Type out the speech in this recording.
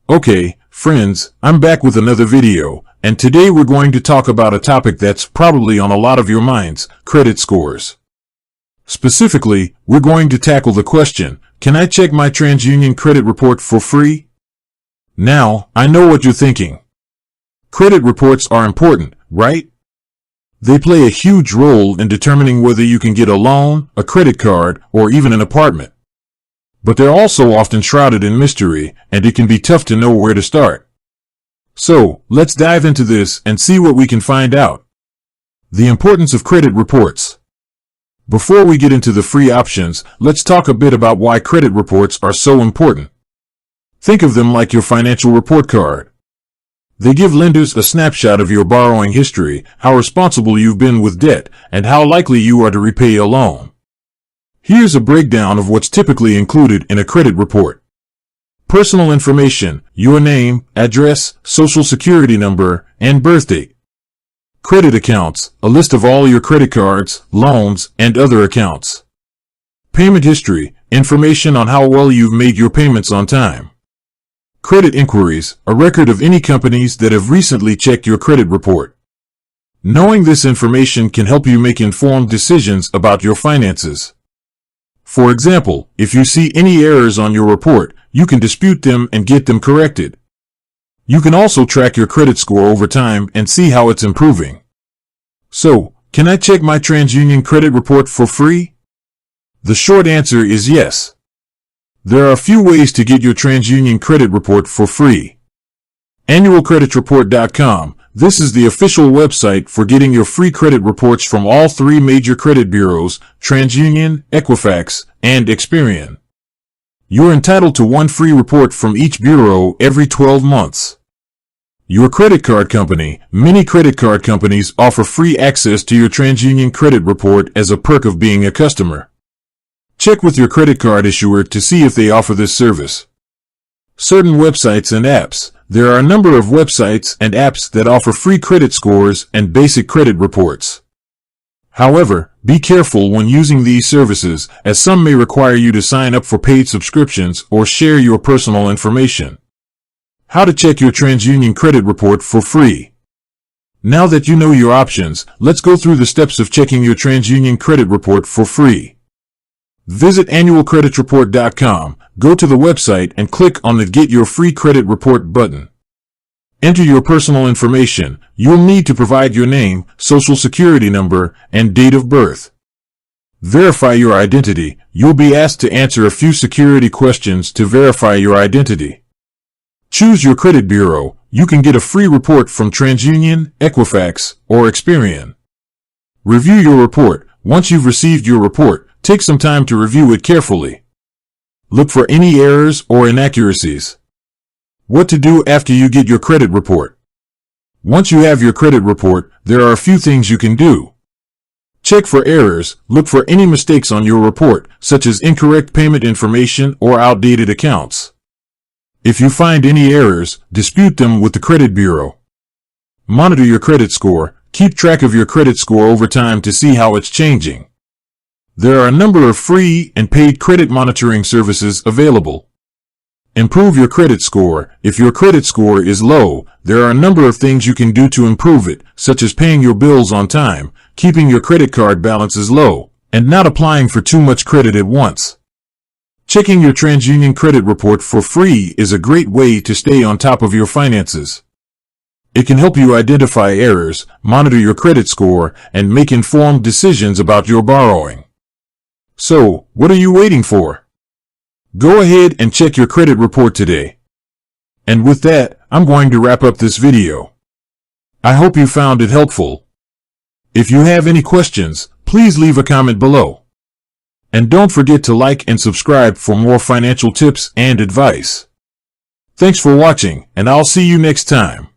Okay, friends, I'm back with another video, and today we're going to talk about a topic that's probably on a lot of your minds, credit scores. Specifically, we're going to tackle the question, can I check my TransUnion credit report for free? Now, I know what you're thinking. Credit reports are important, right? They play a huge role in determining whether you can get a loan, a credit card, or even an apartment. But they're also often shrouded in mystery, and it can be tough to know where to start. So, let's dive into this and see what we can find out. The importance of credit reports. Before we get into the free options, let's talk a bit about why credit reports are so important. Think of them like your financial report card. They give lenders a snapshot of your borrowing history, how responsible you've been with debt, and how likely you are to repay a loan. Here's a breakdown of what's typically included in a credit report. Personal information, your name, address, social security number, and birth date. Credit accounts, a list of all your credit cards, loans, and other accounts. Payment history, information on how well you've made your payments on time. Credit inquiries, a record of any companies that have recently checked your credit report. Knowing this information can help you make informed decisions about your finances. For example, if you see any errors on your report, you can dispute them and get them corrected. You can also track your credit score over time and see how it's improving. So, can I check my TransUnion credit report for free? The short answer is yes. There are a few ways to get your TransUnion credit report for free. Annualcreditreport.com. This is the official website for getting your free credit reports from all three major credit bureaus, TransUnion, Equifax, and Experian. You're entitled to one free report from each bureau every 12 months. Your credit card company. Many credit card companies offer free access to your TransUnion credit report as a perk of being a customer. Check with your credit card issuer to see if they offer this service. Certain websites and apps. There are a number of websites and apps that offer free credit scores and basic credit reports. However, be careful when using these services, as some may require you to sign up for paid subscriptions or share your personal information. How to check your TransUnion credit report for free. Now that you know your options, let's go through the steps of checking your TransUnion credit report for free. Visit annualcreditreport.com, go to the website and click on the Get Your Free Credit Report button. Enter your personal information. You'll need to provide your name, social security number, and date of birth. Verify your identity. You'll be asked to answer a few security questions to verify your identity. Choose your credit bureau. You can get a free report from TransUnion, Equifax, or Experian. Review your report. Once you've received your report, take some time to review it carefully. Look for any errors or inaccuracies. What to do after you get your credit report. Once you have your credit report, there are a few things you can do. Check for errors. Look for any mistakes on your report, such as incorrect payment information or outdated accounts. If you find any errors, dispute them with the credit bureau. Monitor your credit score. Keep track of your credit score over time to see how it's changing. There are a number of free and paid credit monitoring services available. Improve your credit score. If your credit score is low, there are a number of things you can do to improve it, such as paying your bills on time, keeping your credit card balances low, and not applying for too much credit at once. Checking your TransUnion credit report for free is a great way to stay on top of your finances. It can help you identify errors, monitor your credit score, and make informed decisions about your borrowing. So, what are you waiting for? Go ahead and check your credit report today. And with that, I'm going to wrap up this video. I hope you found it helpful. If you have any questions, please leave a comment below. And don't forget to like and subscribe for more financial tips and advice. Thanks for watching, and I'll see you next time.